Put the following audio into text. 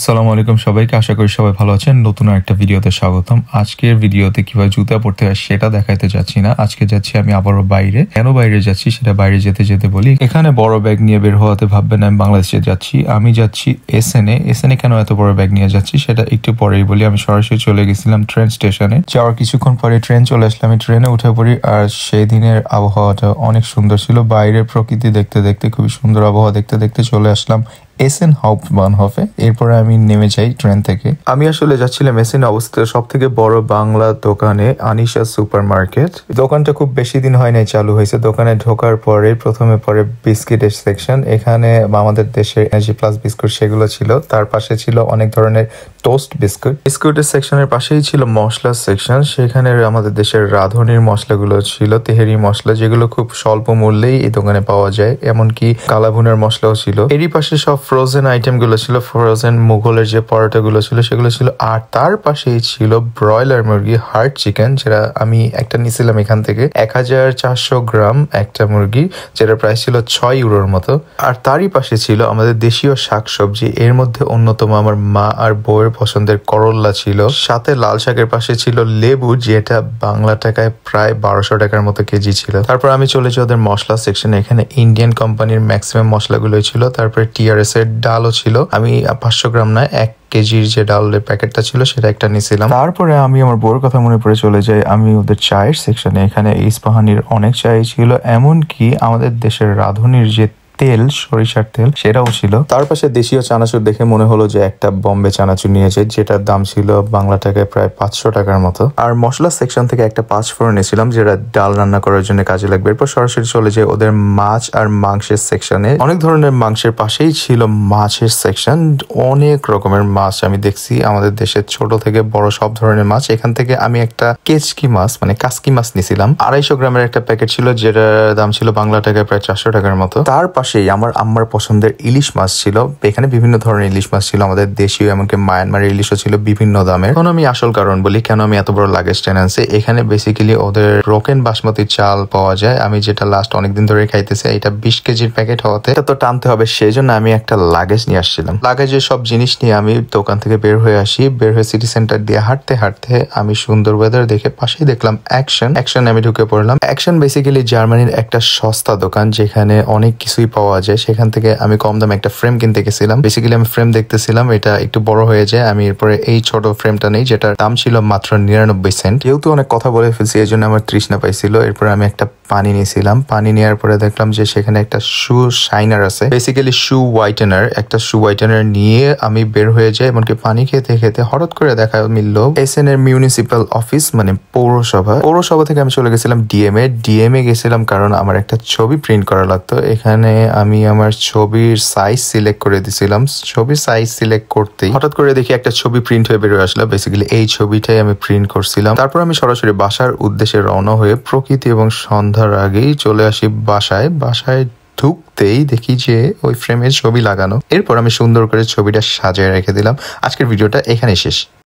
আসসালামু আলাইকুম সবাইকে, আশা করি সবাই ভালো আছেন। নতুন একটা ভিডিওতে স্বাগতম। আজকের ভিডিওতে কিভাবে জুতা পরতে হয় সেটা দেখাইতে যাচ্ছি না। আজকে যাচ্ছি আমি আবারও বাইরে। কেন বাইরে যাচ্ছি সেটা বাইরে যেতে যেতে বলি। এখানে বড় ব্যাগ নিয়ে বের হওয়াতে ভাববেন আমি বাংলাদেশে যাচ্ছি। আমি যাচ্ছি এসএনএ কেন এত বড় ব্যাগ নিয়ে যাচ্ছি সেটা একটু পরেই বলি। আমি সরাসরি চলে গেছিলাম ট্রেন স্টেশনে। যাওয়ার কিছুক্ষণ পরে ট্রেন চলে আসলে আমি ট্রেনে উঠে পড়ি। আর সেই দিনের আবহাওয়াটা অনেক সুন্দর ছিল। বাইরের প্রকৃতি দেখতে দেখতে, খুবই সুন্দর আবহাওয়া দেখতে দেখতে চলে আসলাম এসএন হাউপটবানহফে। এরপরে আমি নেমে যাই ট্রেন থেকে। আমি আসলে যাচ্ছিলাম এসএন অবস্থিত সব থেকে বড় বাংলা দোকানে, আনিশা সুপার মার্কেট। দোকানটা খুব বেশি দিন হয় নাই চালু হয়েছে। দোকানে ঢোকার পরে প্রথমে পরে বিস্কিটের সেকশন। এখানে আমাদের দেশের এনার্জি প্লাস বিস্কুট সেগুলো ছিল। তার পাশে ছিল অনেক ধরনের টোস্ট বিস্কুট। বিস্কুটের সেকশনের পাশেই ছিল মশলার সেকশন। সেখানে আমাদের দেশের রাঁধুনির মশলাগুলো ছিল, তেহেরি মশলা, যেগুলো খুব স্বল্প মূল্যেই এই দোকানে পাওয়া যায়। এমনকি কালাভুনের মশলাও ছিল। এরই পাশে সব ফ্রোজেন আইটেম গুলো ছিল। ফ্রোজেন মুঘলের যে পরোটা গুলো ছিল সেগুলো ছিল। আর তার পাশেই ছিল ব্রয়লার মুরগি, হার্ড চিকেন, যেটা আমি একটা নিছিলাম এখান থেকে। 1400 গ্রাম একটা মুরগি, যেটা প্রাইস ছিল 6 ইউরোর মতো। আর তারই পাশে ছিল আমাদের দেশীয় শাকসবজি। এর মধ্যে অন্যতম আমার মা আর বউয়ের পছন্দের করল্লা ছিল। সাথে লাল শাকের পাশে ছিল লেবু, যেটা বাংলা টাকায় প্রায় 1200 টাকার মতো কেজি ছিল। তারপর আমি চলে যাই ওদের মশলা সেকশনে। এখানে ইন্ডিয়ান কোম্পানির ম্যাক্সিমাম মশলাগুলোই ছিল। তারপরে টিআরএস এর ডালও ছিল। আমি 500 গ্রাম না, 1 কেজির যে ডালের প্যাকেটটা ছিল সেটা একটা নিয়েছিলাম। তারপরে আমি আমার বউর কথা মনে পড়ে চলে যাই আমি ওদের চায়ের সেকশনে। এখানে ইস্পাহানির অনেক চাই ছিল, এমনকি আমাদের দেশের রাঁধুনির যে তেল, সরিষার তেল, সেটাও ছিল। তার পাশে দেশীয় চানাচুর দেখে মনে হলো যে একটা বম্বে চানাচুর নিয়েছে, যেটার দাম ছিল বাংলা টাকায় প্রায় 500 টাকার মতো। আর মশলা সেকশন থেকে একটা 5 ফোড়ন নিয়েছিলাম, যেটা ডাল রান্না করার জন্য কাজে লাগবে। এরপর সরাসরি চলে যায় ওদের মাছ আর মাংসের সেকশনে। অনেক ধরনের মাংসের পাশেই ছিল মাছের সেকশন। অনেক রকমের মাছ আমি দেখছি, আমাদের দেশের ছোট থেকে বড় সব ধরনের মাছ। এখান থেকে আমি একটা কেচকি মাছ, মানে কাসকি মাছ নিয়েছিলাম। 250 গ্রামের একটা প্যাকেট ছিল, যেটার দাম ছিল বাংলা টাকায় প্রায় 400 টাকার মতো। তার পাশেই আমার আম্মার পছন্দের ইলিশ মাছ ছিল। এখানে বিভিন্ন ধরনের ইলিশ মাছ ছিল, আমাদের দেশীয় এমনকি মায়ানমারের ইলিশও ছিল বিভিন্ন দামের। এখন আমি আসল কারণ বলি কেন আমি এত বড় লাগেজ টেনে আনছি। এখানে বেসিক্যালি ওদের ব্রোকেন বাসমতি চাল পাওয়া যায়। আমি যেটা লাস্ট অনেকদিন ধরে খাইতেছি, এটা 20 কেজির প্যাকেট হওয়াতে এটা তো টানতে হবে, সেই জন্য আমি একটা লাগেজ নিয়ে আসছিলাম। লাগেজের সব জিনিস নিয়ে আমি দোকান থেকে বের হয়ে আসি। বের হয়ে সিটি সেন্টার দিয়ে হাঁটতে হাঁটতে আমি সুন্দর ওয়েদার দেখে পাশেই দেখলাম অ্যাকশন আমি ঢুকে পড়লাম। অ্যাকশন বেসিক্যালি জার্মানির একটা সস্তা দোকান, যেখানে অনেক কিছুই পাওয়া যায়। সেখান থেকে আমি কম দামে একটা ফ্রেম কিনতে গেছিলাম। বেসিক্যালি আমি ফ্রেম দেখতেছিলাম, এটা একটু বড় হয়ে যায়। আমি এরপরে এই ছোট ফ্রেমটা নেই, যেটার দাম ছিল মাত্র 99 সেন্ট। যেহেতু অনেক কথা বলে ফেলছি, এই জন্য আমার তৃষ্ণা পাইছিল। এরপরে আমি একটা পানি নিয়েছিলাম। পানি নেওয়ার পরে দেখলাম যে সেখানে একটা শু শাইনার আছে, বেসিক্যালি শু হোয়াইটেনার। একটা শু হোয়াইটেনার নিয়ে আমি বের হয়ে যাই। এমনকি পানি খেতে খেতে হঠাৎ করে দেখা মিলল এসএন এর মিউনিসিপাল অফিস, মানে পৌরসভা থেকে আমি চলে গেছিলাম ডিএমএ গেছিলাম কারণ আমার একটা ছবি প্রিন্ট করা লাগতো। এখানে আমি আমার ছবির সাইজ সিলেক্ট করে দিছিলাম। ছবির সাইজ সিলেক্ট করতেই হঠাৎ করে দেখি একটা ছবি প্রিন্ট হয়ে বেরোয় আসলো। বেসিক্যালি এই ছবিটাই আমি প্রিন্ট করছিলাম। তারপর আমি সরাসরি বাসার উদ্দেশ্যে রওনা হয়ে প্রকৃতি এবং সন্ধ্যার আগেই চলে আসি বাসায় ঢুকতেই দেখি যে ওই ফ্রেমের ছবি লাগানো। এরপর আমি সুন্দর করে ছবিটা সাজিয়ে রেখে দিলাম। আজকের ভিডিওটা এখানেই শেষ।